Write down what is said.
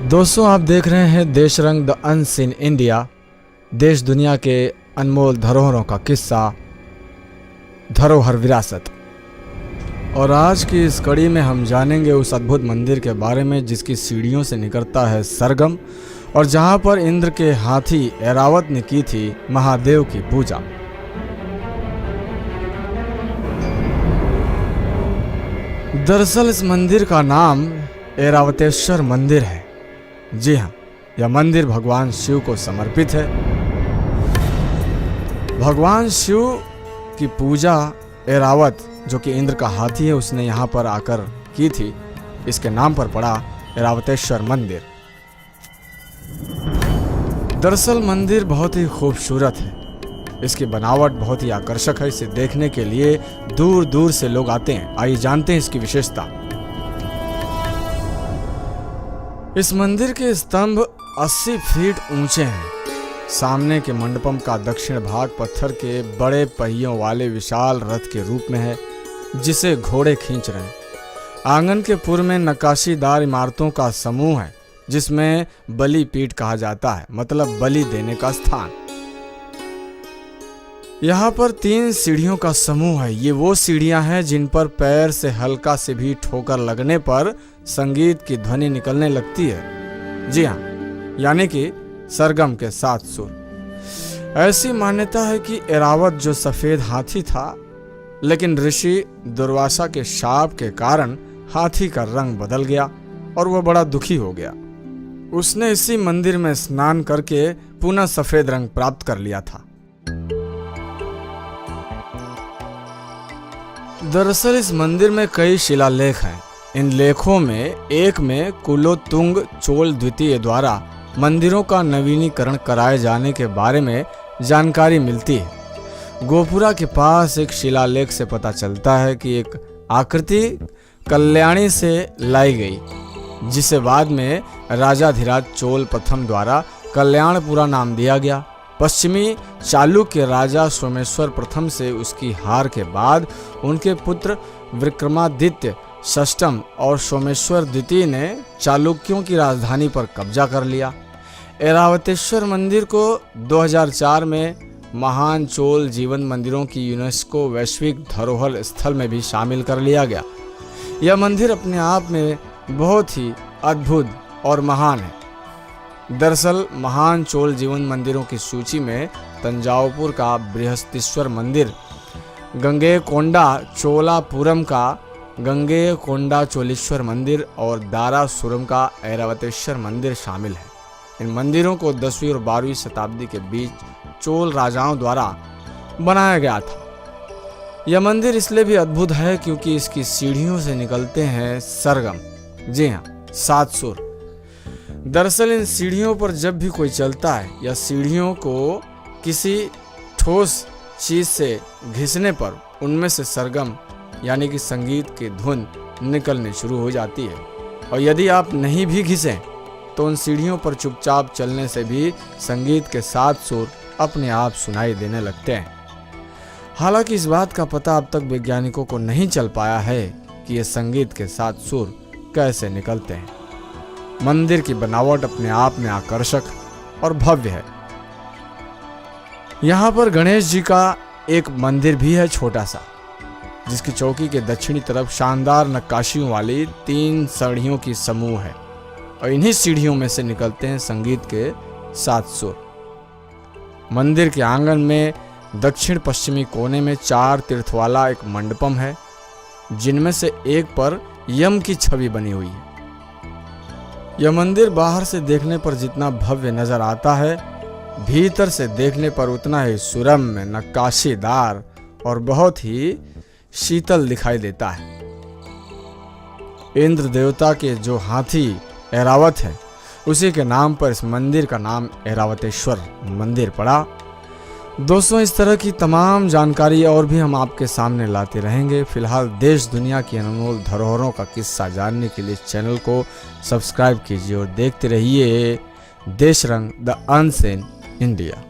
दोस्तों, आप देख रहे हैं देश रंग द अनसीन इंडिया। देश दुनिया के अनमोल धरोहरों का किस्सा, धरोहर विरासत। और आज की इस कड़ी में हम जानेंगे उस अद्भुत मंदिर के बारे में जिसकी सीढ़ियों से निकलता है सरगम, और जहां पर इंद्र के हाथी ऐरावत ने की थी महादेव की पूजा। दरअसल इस मंदिर का नाम ऐरावतेश्वर मंदिर है। जी हाँ, यह मंदिर भगवान शिव को समर्पित है। भगवान शिव की पूजा ऐरावत, जो कि इंद्र का हाथी है, उसने यहाँ पर आकर की थी। इसके नाम पर पड़ा ऐरावतेश्वर मंदिर। दरअसल मंदिर बहुत ही खूबसूरत है। इसकी बनावट बहुत ही आकर्षक है। इसे देखने के लिए दूर दूर से लोग आते हैं। आइए जानते हैं इसकी विशेषता। इस मंदिर के स्तंभ 80 फीट ऊंचे हैं। सामने के मंडपम का दक्षिण भाग पत्थर के बड़े पहियों वाले विशाल रथ के रूप में है, जिसे घोड़े खींच रहे हैं। आंगन के पूर्व में नक्काशीदार इमारतों का समूह है, जिसमें बलि पीठ कहा जाता है, मतलब बलि देने का स्थान। यहाँ पर 3 सीढ़ियों का समूह है। ये वो सीढ़ियां हैं जिन पर पैर से हल्का से भी ठोकर लगने पर संगीत की ध्वनि निकलने लगती है। जी हाँ, यानी कि सरगम के 7 सुर। ऐसी मान्यता है कि ऐरावत जो सफेद हाथी था, लेकिन ऋषि दुर्वासा के शाप के कारण हाथी का रंग बदल गया और वह बड़ा दुखी हो गया। उसने इसी मंदिर में स्नान करके पुनः सफेद रंग प्राप्त कर लिया था। दरअसल इस मंदिर में कई शिलालेख हैं। इन लेखों में एक में कुलोत्तुंग चोल द्वितीय द्वारा मंदिरों का नवीनीकरण कराए जाने के बारे में जानकारी मिलती है। गोपुरा के पास एक शिलालेख से पता चलता है कि एक आकृति कल्याणी से लाई गई, जिसे बाद में राजाधिराज चोल प्रथम द्वारा कल्याणपुरा नाम दिया गया। पश्चिमी चालुक्य राजा सोमेश्वर प्रथम से उसकी हार के बाद उनके पुत्र विक्रमादित्य षष्ठम और सोमेश्वर द्वितीय ने चालुक्यों की राजधानी पर कब्जा कर लिया। ऐरावतेश्वर मंदिर को 2004 में महान चोल जीवन मंदिरों की यूनेस्को वैश्विक धरोहर स्थल में भी शामिल कर लिया गया। यह मंदिर अपने आप में बहुत ही अद्भुत और महान है। दरअसल महान चोल जीवन मंदिरों की सूची में तंजावुर का बृहस्पतिश्वर मंदिर, गंगेकोंडा चोलापुरम का गंगेकोंडा चोलेश्वर मंदिर और दारासुरम का ऐरावतेश्वर मंदिर शामिल है। इन मंदिरों को 10वीं और 12वीं शताब्दी के बीच चोल राजाओं द्वारा बनाया गया था। यह मंदिर इसलिए भी अद्भुत है क्योंकि इसकी सीढ़ियों से निकलते हैं सरगम। जी हाँ, 7 सुर। दरअसल इन सीढ़ियों पर जब भी कोई चलता है या सीढ़ियों को किसी ठोस चीज से घिसने पर उनमें से सरगम यानी कि संगीत की धुन निकलनी शुरू हो जाती है। और यदि आप नहीं भी घिसें तो उन सीढ़ियों पर चुपचाप चलने से भी संगीत के 7 सुर अपने आप सुनाई देने लगते हैं। हालांकि इस बात का पता अब तक वैज्ञानिकों को नहीं चल पाया है कि ये संगीत के 7 सुर कैसे निकलते हैं। मंदिर की बनावट अपने आप में आकर्षक और भव्य है। यहाँ पर गणेश जी का एक मंदिर भी है, छोटा सा, जिसकी चौकी के दक्षिणी तरफ शानदार नक्काशियों वाली 3 सीढ़ियों की समूह है, और इन्हीं सीढ़ियों में से निकलते हैं संगीत के 7 सुर। मंदिर के आंगन में दक्षिण पश्चिमी कोने में 4 तीर्थ वाला एक मंडपम है, जिनमें से एक पर यम की छवि बनी हुई है। यह मंदिर बाहर से देखने पर जितना भव्य नजर आता है, भीतर से देखने पर उतना ही सुरम्य, नक्काशीदार और बहुत ही शीतल दिखाई देता है। इंद्र देवता के जो हाथी ऐरावत है, उसी के नाम पर इस मंदिर का नाम ऐरावतेश्वर मंदिर पड़ा। दोस्तों, इस तरह की तमाम जानकारी और भी हम आपके सामने लाते रहेंगे। फिलहाल देश दुनिया की अनमोल धरोहरों का किस्सा जानने के लिए इस चैनल को सब्सक्राइब कीजिए और देखते रहिए देश रंग द अनसीन इंडिया।